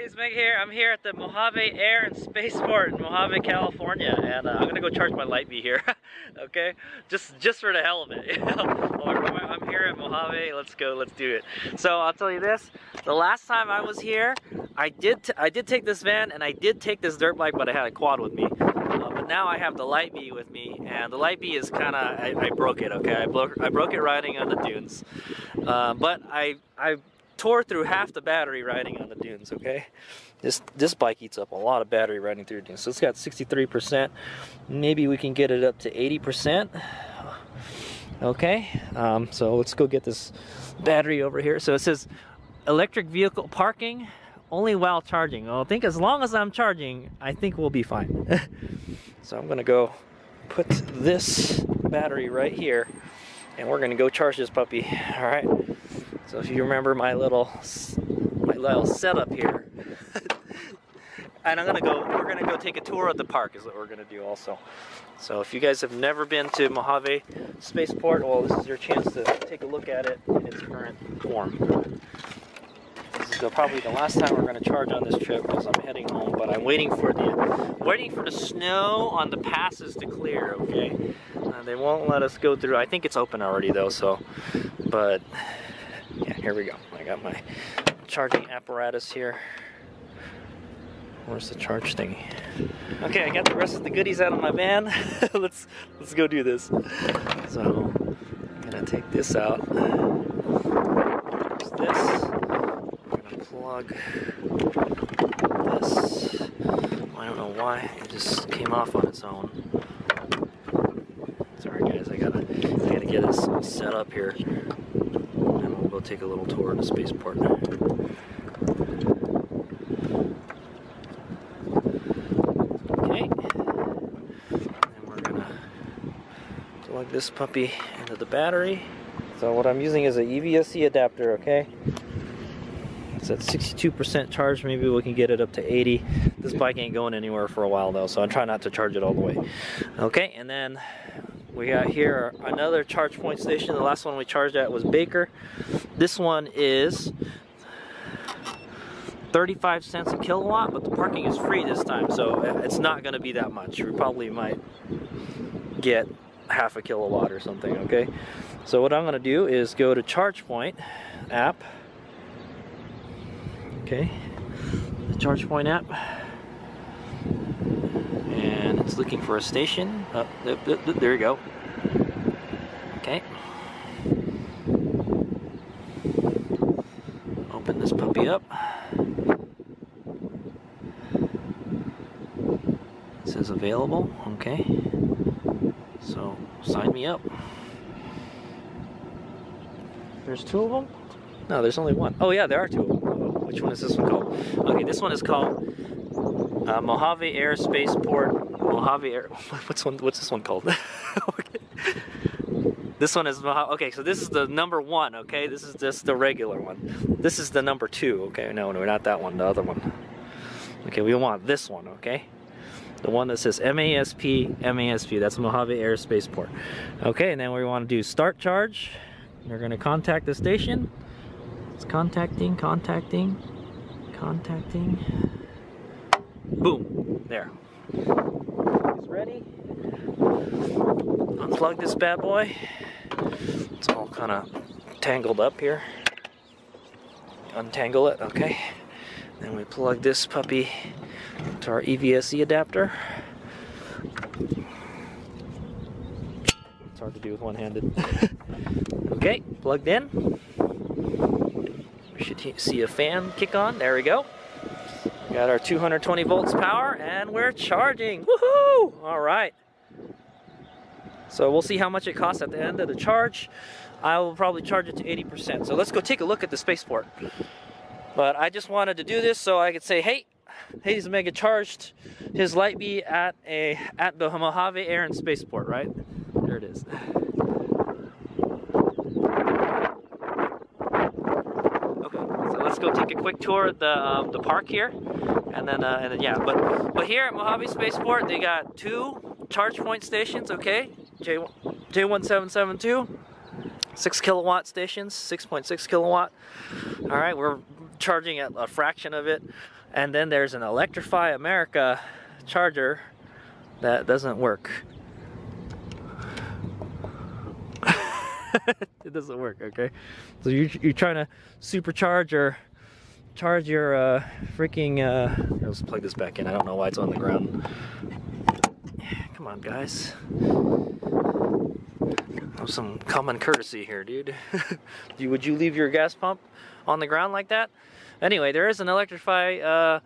HadesOmega here. I'm here at the Mojave Air and Spaceport in Mojave, California, and I'm gonna go charge my Lightbee here. Okay, just for the hell of it. You know? I'm here at Mojave. Let's go. Let's do it. So I'll tell you this: the last time I was here, I did take this van and I did take this dirt bike, but I had a quad with me. But now I have the Lightbee with me, and the Lightbee is kind of I broke it. Okay, I broke it riding on the dunes, but I tore through half the battery riding on the dunes. Okay, this bike eats up a lot of battery riding through dunes. So it's got 63%. Maybe we can get it up to 80%. Okay, so let's go get this battery over here. So it says electric vehicle parking only while charging. Well, I think as long as I'm charging, I think we'll be fine. So I'm gonna go put this battery right here, and we're gonna go charge this puppy. All right. So if you remember my little setup here, and we're gonna go take a tour of the park is what we're gonna do also. So if you guys have never been to Mojave Spaceport, well, this is your chance to take a look at it in its current form. This is probably the last time we're gonna charge on this trip because I'm heading home, but I'm waiting for the snow on the passes to clear. Okay, they won't let us go through. I think it's open already though. So, but. Yeah, here we go. I got my charging apparatus here. Where's the charge thingy? Okay, I got the rest of the goodies out of my van. let's go do this. So I'm gonna take this out. There's this. I'm gonna plug this. I don't know why it just came off on its own. Sorry guys, I gotta get this all set up here. We'll take a little tour of the spaceport. Okay, and we're gonna plug this puppy into the battery. So what I'm using is an EVSE adapter. Okay, it's at 62% charge. Maybe we can get it up to 80. This bike ain't going anywhere for a while though, so I'm trying not to charge it all the way. Okay, and then we got here another Chargepoint station. The last one we charged at was Baker. This one is 35 cents a kilowatt, but the parking is free this time, so it's not going to be that much. We probably might get half a kilowatt or something, okay? So what I'm going to do is go to Chargepoint App. Okay, the Chargepoint app. And it's looking for a station. Oh, there you go. Okay. Open this puppy up. It says available. Okay. So sign me up. There's two of them? No, there's only one. Oh yeah, there are two of them. Which one is this one called? Okay, this one is called Mojave Air Spaceport. Mojave Air. What's this one called? Okay. This one is Mojave. Okay, so this is the number one. Okay, this is just the regular one. This is the number two. Okay, no, not that one. The other one. Okay, we want this one. Okay, the one that says MASP. That's Mojave Air Spaceport. Okay, and then we want to do start charge. You're going to contact the station. It's contacting. Boom, there. It's ready. Unplug this bad boy. It's all kind of tangled up here. Untangle it, okay. Then we plug this puppy to our EVSE adapter. It's hard to do with one-handed. Okay, plugged in. We should see a fan kick on. There we go. Got our 220 volts power, and we're charging. Woohoo! All right. So we'll see how much it costs at the end of the charge. I will probably charge it to 80%. So let's go take a look at the spaceport. But I just wanted to do this so I could say, hey, HadesOmega charged his Lightbee at the Mojave Air and Spaceport, right? There it is. Let's go take a quick tour of the park here, and then yeah. But here at Mojave Spaceport, they got two Chargepoint stations. Okay, J1772, 6 kilowatt stations, 6.6 kilowatt. All right, we're charging at a fraction of it. And then there's an Electrify America charger that doesn't work. It doesn't work, okay? So you're trying to supercharge or charge your freaking let's plug this back in. I don't know why it's on the ground. Come on, guys. Have some common courtesy here, dude. Would you leave your gas pump on the ground like that? Anyway, there is an Electrify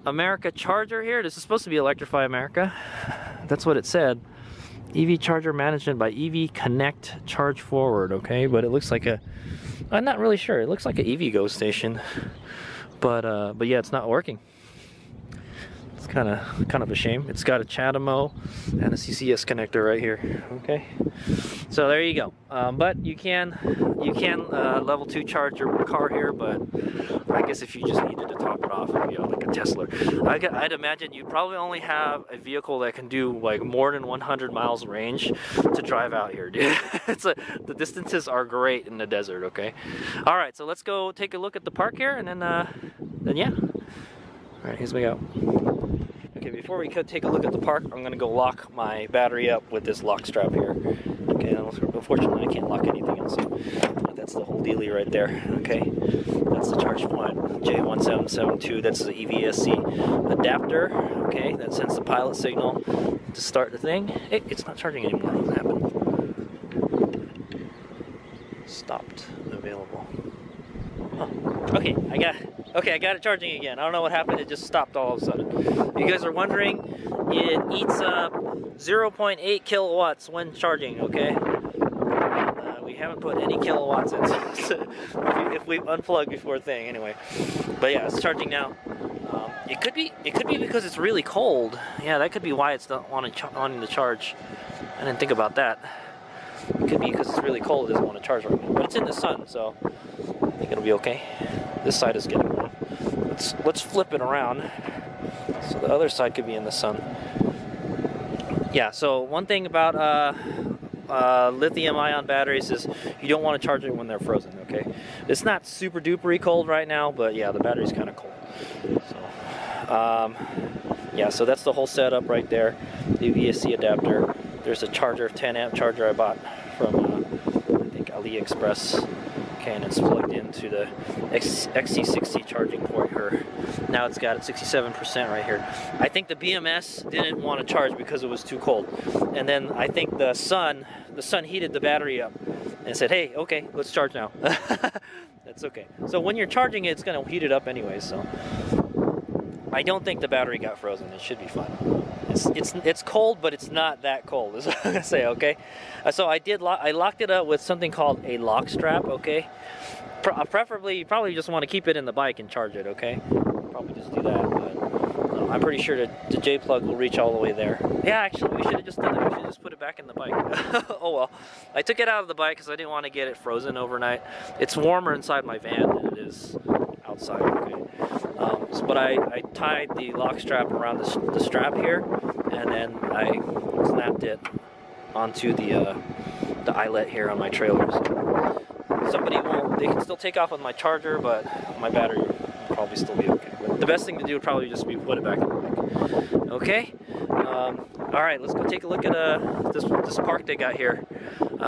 America charger here. This is supposed to be Electrify America. That's what it said. EV charger management by EV Connect Charge Forward, okay? But it looks like I'm not really sure. It looks like an EVgo station. But yeah, it's not working. It's kind of a shame. It's got a CHAdeMO and a CCS connector right here. Okay, so there you go. But you can level 2 charge your car here. But I guess if you just needed to top it off, you know, like a Tesla, I'd imagine you probably only have a vehicle that can do like more than 100 miles range to drive out here, dude. The distances are great in the desert. Okay, all right. So let's go take a look at the park here, and then yeah. All right, here's we go. Okay, before we could take a look at the park, I'm gonna go lock my battery up with this lock strap here. Okay, unfortunately I can't lock anything else up. But that's the whole dealie right there. Okay, that's the Chargepoint J1772. That's the EVSC adapter. Okay, that sends the pilot signal to start the thing. It's not charging anymore. What happened? Stopped. Available. Huh. Okay, I got it charging again. I don't know what happened. It just stopped all of a sudden. You guys are wondering, it eats up 0.8 kilowatts when charging, okay? And, we haven't put any kilowatts in if we unplug before thing, anyway. But yeah, it's charging now. It could be because it's really cold. Yeah, that could be why it's not wanting to charge. I didn't think about that. It could be because it's really cold. It doesn't want to charge right now. But it's in the sun, so I think it'll be okay. This side is getting warm. Let's flip it around so the other side could be in the sun. Yeah, so one thing about lithium-ion batteries is you don't want to charge it when they're frozen, okay? It's not super dupery cold right now, but yeah, the battery's kind of cold. So, yeah, so that's the whole setup right there. The VSC adapter. There's a charger, 10 amp charger I bought from, I think, AliExpress. Okay, and it's plugged into the XC60 charging port here. Now it's got it 67% right here. I think the BMS didn't want to charge because it was too cold. And then I think the sun heated the battery up and said, hey, okay, let's charge now. That's okay. So when you're charging it, it's going to heat it up anyway, so I don't think the battery got frozen. It should be fine. It's cold, but it's not that cold, is what I'm gonna say. Okay, so I locked it up with something called a lock strap. Okay, preferably you probably just want to keep it in the bike and charge it. Okay, probably just do that. But I'm pretty sure the J plug will reach all the way there. Yeah, actually, we should have just done that. We should just put it back in the bike. Oh well, I took it out of the bike because I didn't want to get it frozen overnight. It's warmer inside my van than it is outside. Okay. But I tied the lock strap around the strap here, and then I snapped it onto the eyelet here on my trailer. So they can still take off with my charger, but my battery will probably still be okay. But the best thing to do would probably just be put it back in the bike. Okay. All right, let's go take a look at this park they got here.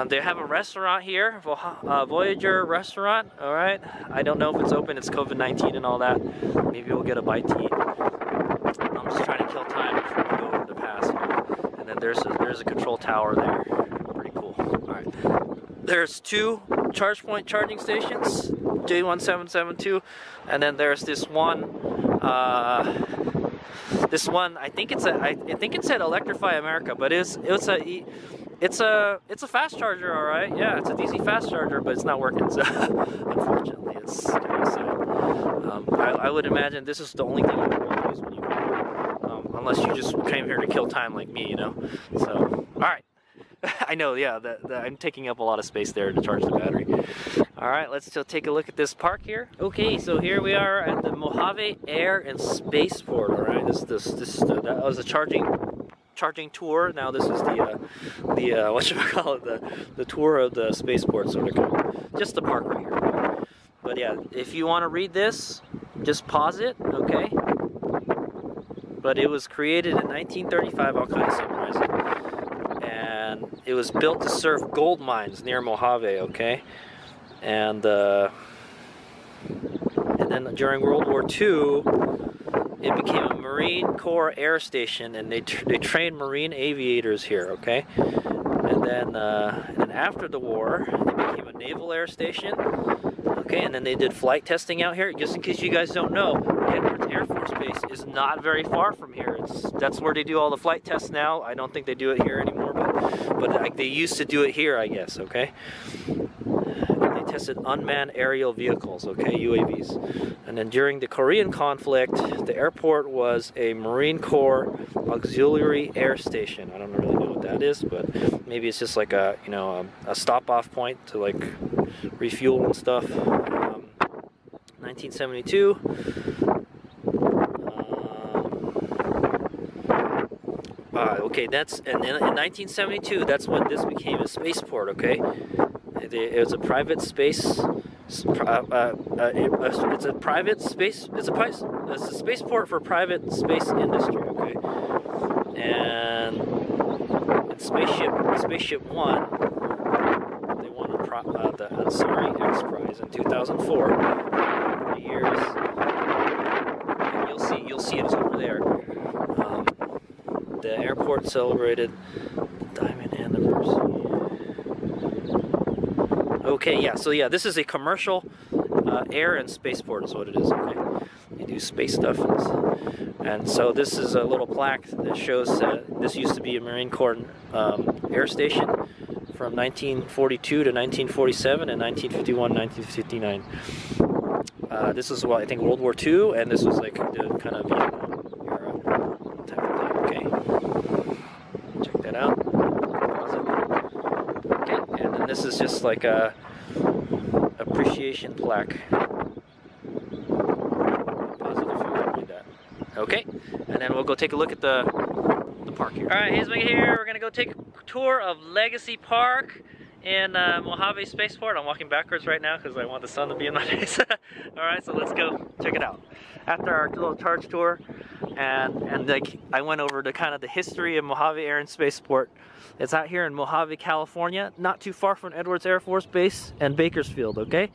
They have a restaurant here, Voyager Restaurant. All right, I don't know if it's open. It's COVID-19 and all that. Maybe we'll get a bite to eat. I'm just trying to kill time before we go over the pass. And then there's a control tower there. Pretty cool. All right. There's 2 Chargepoint charging stations, J1772, and then there's this one. This one, I think it said Electrify America, but it's a fast charger, all right. Yeah, it's a DC fast charger, but it's not working. So unfortunately, it's kind of sad. I would imagine this is the only thing you can use when you unless you just came here to kill time like me, you know. So all right. I know, yeah, I'm taking up a lot of space there to charge the battery. All right, let's still take a look at this park here. Okay, so here we are at the Mojave Air and Spaceport. All right, that was a charging tour. Now this is the the tour of the spaceport, sort of, just the park right here. But yeah, if you want to read this, just pause it, okay? But it was created in 1935, I'll kind of summarize it. And it was built to serve gold mines near Mojave, okay? And then during World War II, it became a Marine Corps air station, and they trained Marine aviators here, okay? And then after the war, it became a naval air station, okay? And then they did flight testing out here. Just in case you guys don't know, Edwards Air Force Base is not very far from here. That's where they do all the flight tests now. I don't think they do it here anymore, but they used to do it here, I guess, okay? And they tested unmanned aerial vehicles, okay, UAVs. And then during the Korean conflict, the airport was a Marine Corps auxiliary air station. I don't really know what that is, but maybe it's just like a, you know, a stop-off point to like refuel and stuff. 1972. Okay, and in 1972, that's when this became a spaceport. Okay, it was a private space. It's a private space. It's a spaceport for private space industry. Okay, and Spaceship One, they won the X Prize in 2004. 40 years. And you'll see it's over there. The airport celebrated the diamond anniversary. Okay, yeah, so yeah, this is a commercial air and spaceport is what it is, okay? They do space stuff. And so this is a little plaque that shows this used to be a Marine Corps air station from 1942 to 1947 and 1951, 1959. This was, well, I think World War II, and this was like the kind of Vietnam era type of thing, okay? Check that out. Okay, and then this is just like a appreciation plaque. Pause it if you want to read that. Okay, and then we'll go take a look at the park here. All right, HadesOmega here. We're gonna go take a tour of Legacy Park in Mojave Spaceport. I'm walking backwards right now because I want the sun to be in my face. Alright, so let's go check it out. After our little charge tour, and like I went over to kind of the history of Mojave Air and Spaceport. It's out here in Mojave, California, not too far from Edwards Air Force Base and Bakersfield, okay?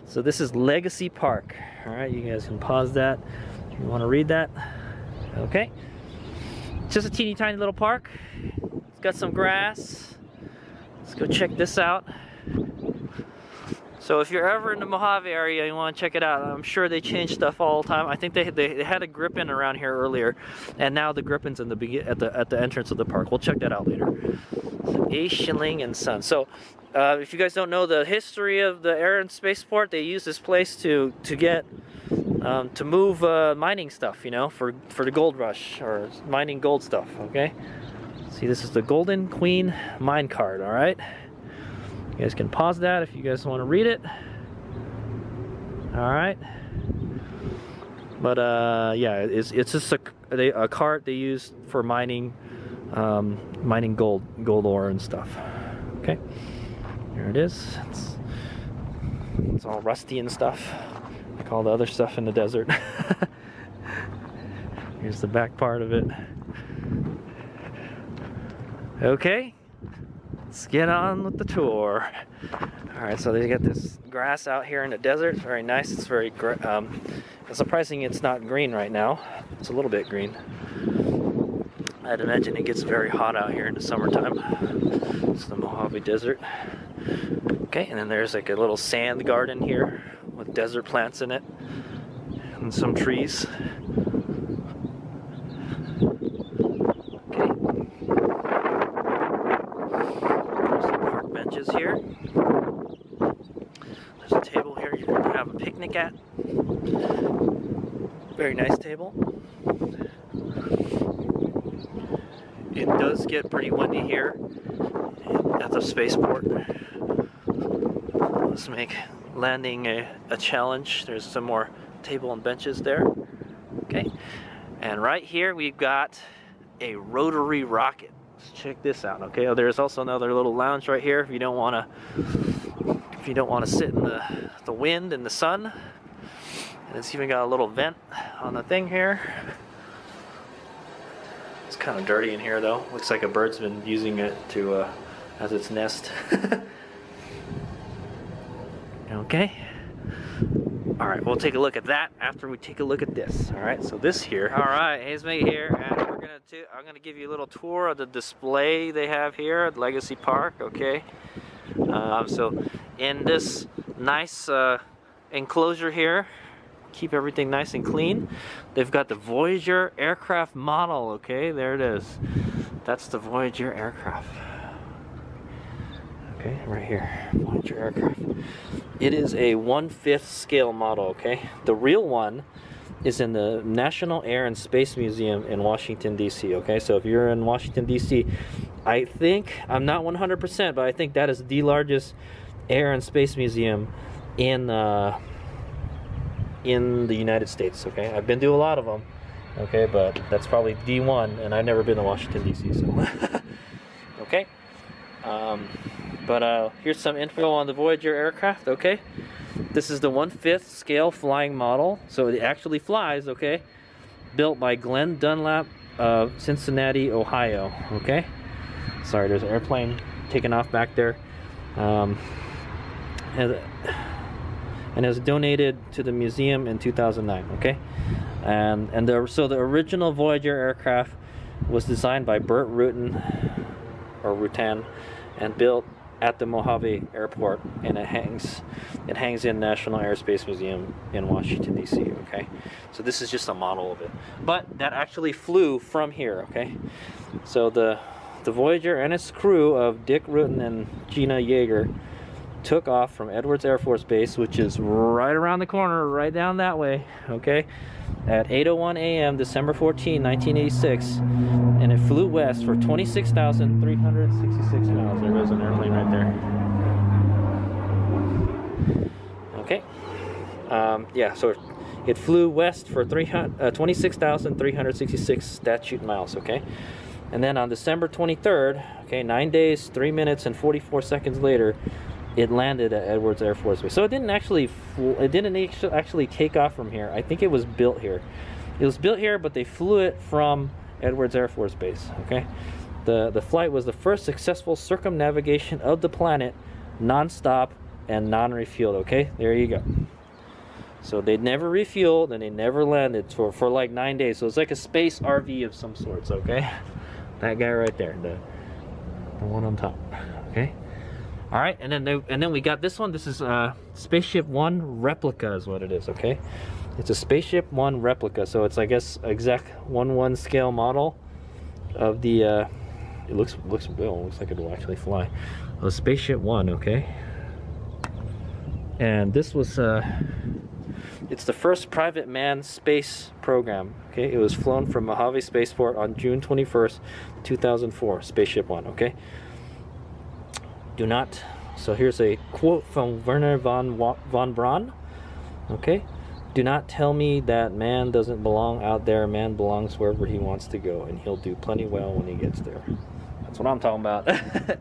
So this is Legacy Park. Alright, you guys can pause that if you want to read that. Okay. Just a teeny tiny little park. It's got some grass. Let's go check this out. So if you're ever in the Mojave area, you want to check it out. I'm sure they change stuff all the time. I think they had a grip-in around here earlier, and now the grip-in's in at the entrance of the park. We'll check that out later. A Shilling and Son. So if you guys don't know the history of the Air and Spaceport, they use this place to move mining stuff, you know, for the gold rush or mining gold stuff. Okay. See, this is the Golden Queen mine card, all right? You guys can pause that if you guys want to read it. All right. But yeah, it's just a card they use for mining gold ore and stuff. Okay. Here it is. It's all rusty and stuff, like all the other stuff in the desert. Here's the back part of it. Okay, let's get on with the tour. All right, so they got this grass out here in the desert. It's very nice. It's very it's surprising it's not green right now. It's a little bit green. I'd imagine it gets very hot out here in the summertime. It's the Mojave Desert. Okay, and then there's like a little sand garden here with desert plants in it and some trees. Here. There's a table here you can have a picnic at. Very nice table. It does get pretty windy here at the spaceport. Let's make landing a challenge. There's some more table and benches there. Okay. And right here we've got a rotary rocket. Check this out. Okay, oh, there's also another little lounge right here if you don't want to sit in the wind and the sun. And it's even got a little vent on the thing here. It's kind of dirty in here though. Looks like a bird's been using it to as its nest. Okay. All right, we'll take a look at that after we take a look at this. All right, so this here. All right, HadesOmega here, and I'm gonna give you a little tour of the display they have here at Legacy Park. Okay. So in this nice enclosure here, keep everything nice and clean. They've got the Voyager aircraft model. Okay, there it is. That's the Voyager aircraft. Okay, right here, Voyager aircraft. It is a 1/5 scale model, okay? The real one is in the National Air and Space Museum in Washington, D.C., okay? So if you're in Washington, D.C., I think, I'm not 100%, but I think that is the largest air and space museum in the United States, okay? I've been to a lot of them, okay? But that's probably D1, and I've never been to Washington, D.C., so... Okay? Here's some info on the Voyager aircraft, okay? This is the 1/5 scale flying model, so it actually flies, okay? Built by Glenn Dunlap of Cincinnati, Ohio, okay? Sorry, there's an airplane taking off back there. And it was donated to the museum in 2009, okay? So the original Voyager aircraft was designed by Burt Roton, or Roton, and built at the Mojave airport, and it hangs in National Air Space Museum in Washington, D.C., okay? So this is just a model of it, but that actually flew from here, okay? So the Voyager and its crew of Dick Roton and Gina Yeager took off from Edwards Air Force Base, which is right around the corner, right down that way, okay? At 8:01 a.m. December 14, 1986, and it flew west for 26,366 miles. There goes an airplane right there. Okay. Yeah, so it flew west for 26,366 statute miles, okay? And then on December 23rd, okay, 9 days, 3 minutes, and 44 seconds later, it landed at Edwards Air Force Base. So it didn't actually take off from here. I think it was built here. It was built here, but they flew it from Edwards Air Force Base, okay? The flight was the first successful circumnavigation of the planet, non-stop and non-refueled, okay? There you go. So they never refueled and they never landed for like 9 days. So it's like a space RV of some sorts, okay? That guy right there, the one on top, okay? All right, and then we got this one. This is Spaceship One Replica is what it is, okay? It's a Spaceship One Replica, so it's, I guess, exact 1/1 scale model of the. It looks like it will actually fly. A Spaceship One, okay? And this was it's the first private manned space program, okay? It was flown from Mojave Spaceport on June 21st, 2004. Spaceship One, okay? Do not, so here's a quote from Werner von Braun, okay? Do not tell me that man doesn't belong out there. Man belongs wherever he wants to go, and he'll do plenty well when he gets there. That's what I'm talking about.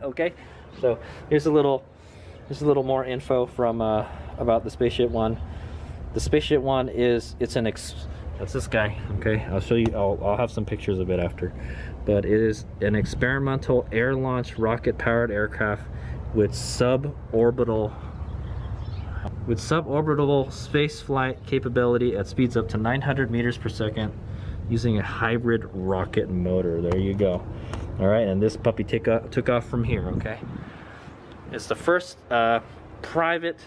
Okay, so here's a little more info from about the Spaceship One. The Spaceship One is, that's this guy, okay? I'll show you, I'll have some pictures of it after. But it is an experimental air-launched rocket-powered aircraft with suborbital space flight capability at speeds up to 900 meters per second using a hybrid rocket motor. There you go. All right, and this puppy took off from here, okay? It's the first private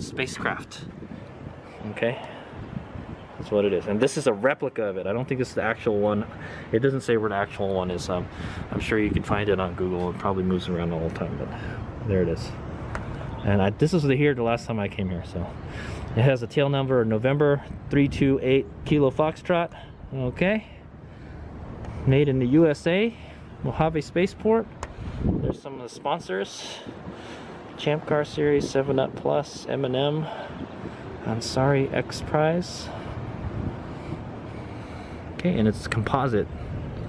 spacecraft, okay? That's what it is, and this is a replica of it. I don't think this is the actual one. It doesn't say where the actual one is. I'm sure you can find it on Google. It probably moves around all the time, but there it is. And this was here the last time I came here. So it has a tail number November 328 Kilo Foxtrot. Okay. Made in the USA, Mojave Spaceport. There's some of the sponsors: Champ Car Series, 7up Plus, M&M, Ansari X Prize. Okay, and it's composite,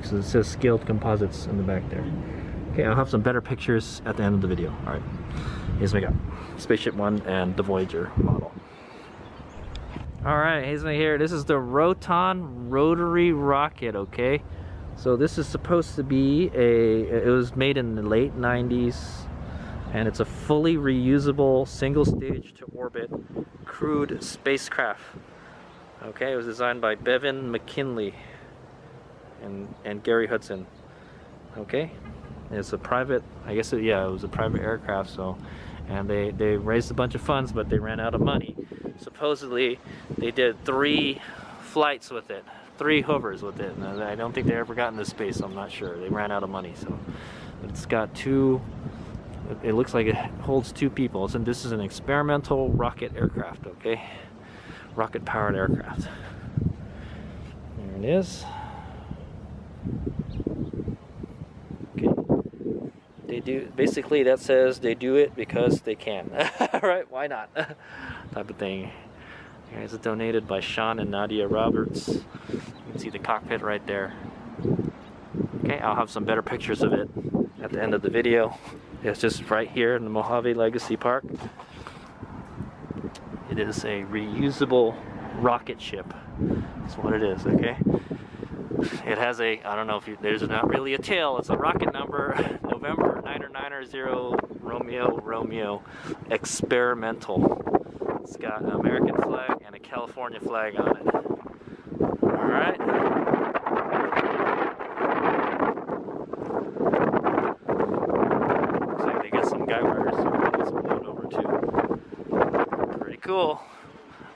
so it says scaled composites in the back there. Okay, I'll have some better pictures at the end of the video. All right, here's what we got: Spaceship One and the Voyager model. Alright, here's my here. This is the Roton Rotary rocket, okay? So this is supposed to be it was made in the late 90s, and it's a fully reusable single stage to orbit crewed spacecraft. Okay, it was designed by Bevan McKinley and Gary Hudson. Okay, it's a private, I guess it was a private aircraft, so, and they raised a bunch of funds, but they ran out of money. Supposedly they did 3 flights with it, 3 hovers with it, and I don't think they ever got into space. I'm not sure. They ran out of money, so but it's got 2. It looks like it holds 2 people. And this is an experimental rocket aircraft. Okay, rocket powered aircraft. There it is. Okay, they do basically, that says they do it because they can. Right? Why not? Type of thing. Here's it donated by Sean and Nadia Roberts. You can see the cockpit right there. Okay, I'll have some better pictures of it at the end of the video. It's just right here in the Mojave Legacy Park. It is a reusable rocket ship. That's what it is, okay? It has a, I don't know if there's not really a tail, it's a rocket number, November 990 Romeo experimental. It's got an American flag and a California flag on it. Alright. Looks like they got some guy wires so blown over too. Pretty cool.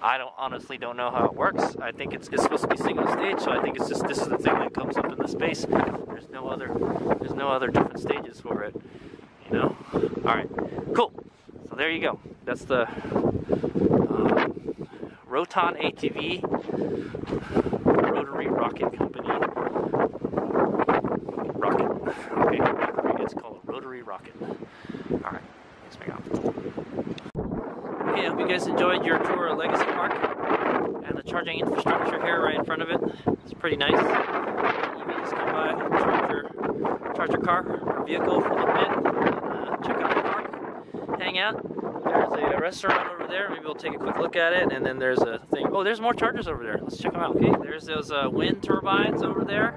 I honestly don't know how it works. I think it's supposed to be single stage, so I think it's just, this is the thing that comes up in the space. There's no other different stages for it, you know. All right, cool. So there you go. That's the Roton ATV Rotary Rocket Company. Rocket. Okay, it's called Rotary Rocket. All right, thanks, Mega. Okay, I hope you guys enjoyed your tour of Legacy Park and the charging infrastructure here right in front of it. It's pretty nice. You can just come by, charge your car or vehicle for a little bit, and check out the park, hang out. There's a restaurant over there. Maybe we'll take a quick look at it. And then there's a thing. Oh, there's more chargers over there. Let's check them out. Okay, there's those wind turbines over there.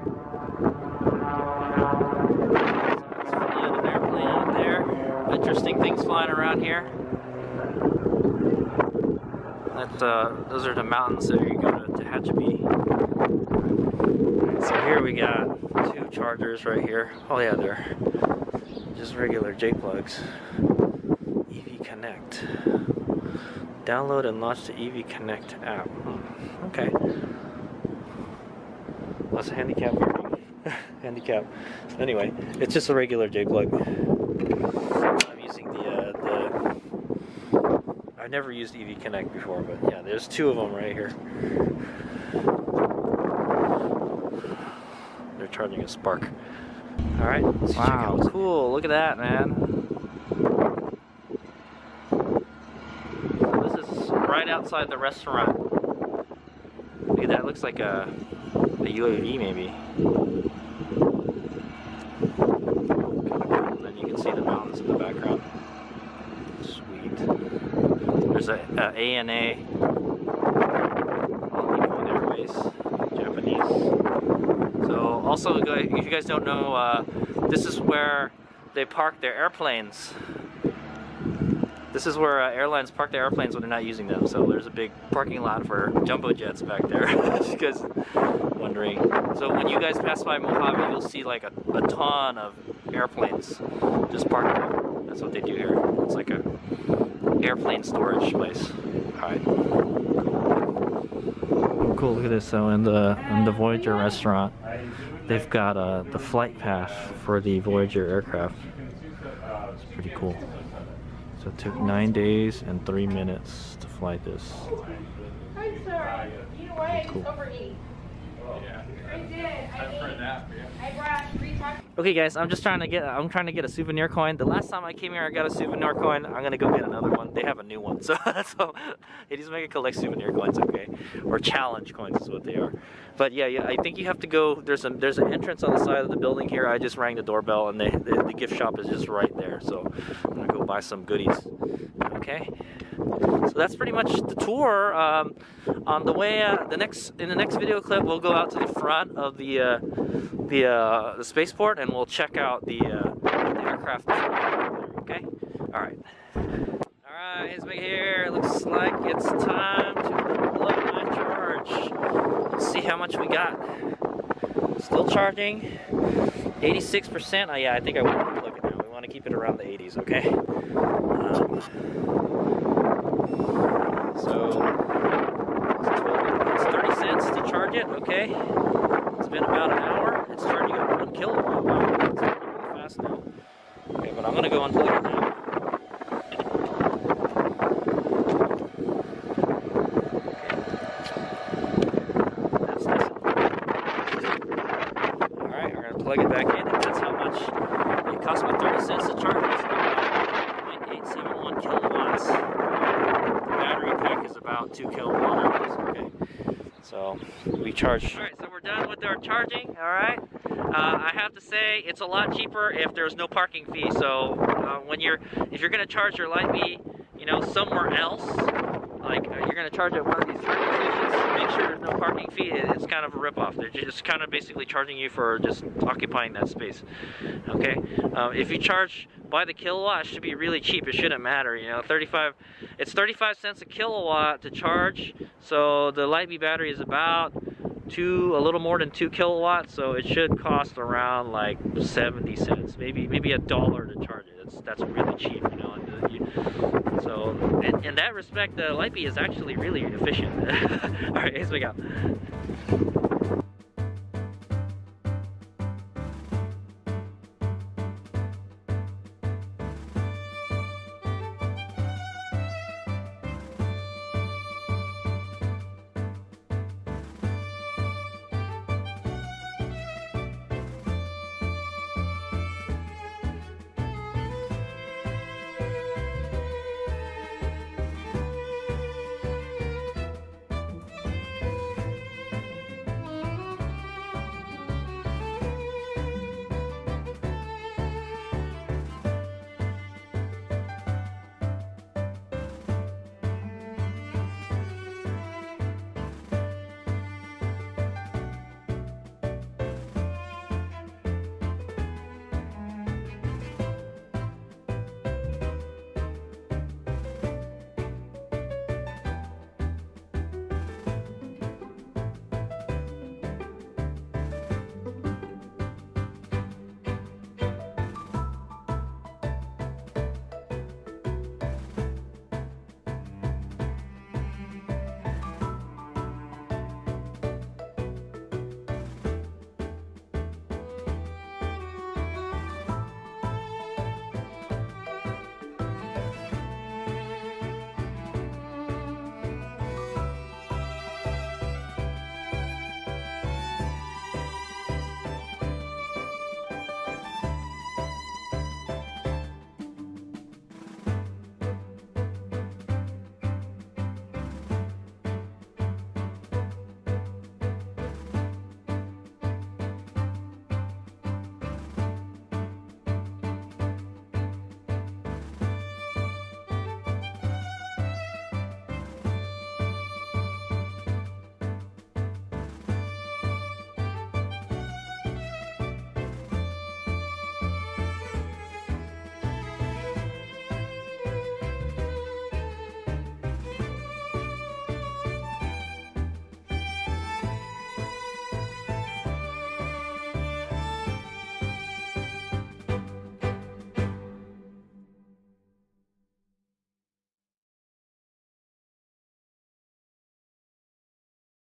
Let's fly an airplane out there. Interesting things flying around here. Those are the mountains that you go to Tehachapi. So here we got 2 chargers right here. Oh yeah, they're just regular J-plugs. EV Connect. Download and launch the EV Connect app. Okay. Less handicap parking. Handicap. Anyway, it's just a regular J-plug. I'm using I've never used EV Connect before, but yeah, there's 2 of them right here. They're charging a Spark. All right, let's check out. Cool, look at that, man. So this is right outside the restaurant. Look at that, looks like a UAV maybe. And then you can see the mountains in the background. Sweet. There's a ANA, All Nippon Airways, Japanese. So also, if you guys don't know, this is where they park their airplanes. This is where airlines park their airplanes when they're not using them. So there's a big parking lot for jumbo jets back there. If you guys wondering. So when you guys pass by Mojave, you'll see like a ton of airplanes just parked there. That's what they do here. It's like a airplane storage place. Alright. Cool, look at this. So in the Voyager Restaurant, they've got the flight path for the Voyager aircraft. It's pretty cool. So it took 9 days and 3 minutes to fly this. Hi, sir. You know what? Cool. Overeat. I did. I brought 3 tacos. Okay guys, I'm trying to get a souvenir coin. The last time I came here I got a souvenir coin. I'm gonna go get another one. They have a new one. So HadesOmega collect souvenir coins, okay? Or challenge coins is what they are. But yeah, I think you have to go, there's an entrance on the side of the building here. I just rang the doorbell and the gift shop is just right there. So I'm gonna go buy some goodies. Okay? So that's pretty much the tour. On the way, in the next video clip, we'll go out to the front of the spaceport and we'll check out the aircraft. Okay. All right. All right. HadesOmega here. Looks like it's time to load my charge. Let's see how much we got. Still charging. 86%. Oh yeah, I think I want to plug it now. We want to keep it around the 80s. Okay. So it's 30 cents to charge it, okay? It's been about an hour. It's charging up 1 kilowatt. Wow, it's going really fast now. Okay, but I'm going to go unplug it now. That's nice. Alright, we're going to plug it back in, and that's how much it cost me 30 cents to charge it. It's about 0.871 kilowatts. Is about 2 kilowatt hours. Okay, so we charge. All right, so we're done with our charging. All right, I have to say it's a lot cheaper if there's no parking fee. So if you're gonna charge your Lightbee, somewhere else, like you're gonna charge at one of these charging stations, make sure there's no parking fee. It's kind of a ripoff. They're just kind of basically charging you for just occupying that space. Okay, if you charge by the kilowatt, it should be really cheap. It shouldn't matter, it's 35 cents a kilowatt to charge. So the Lightbee battery is about a little more than 2 kilowatts. So it should cost around like 70 cents, maybe $1 to charge it. That's really cheap, So in that respect, the Lightbee is actually really efficient. All right, HadesOmega out.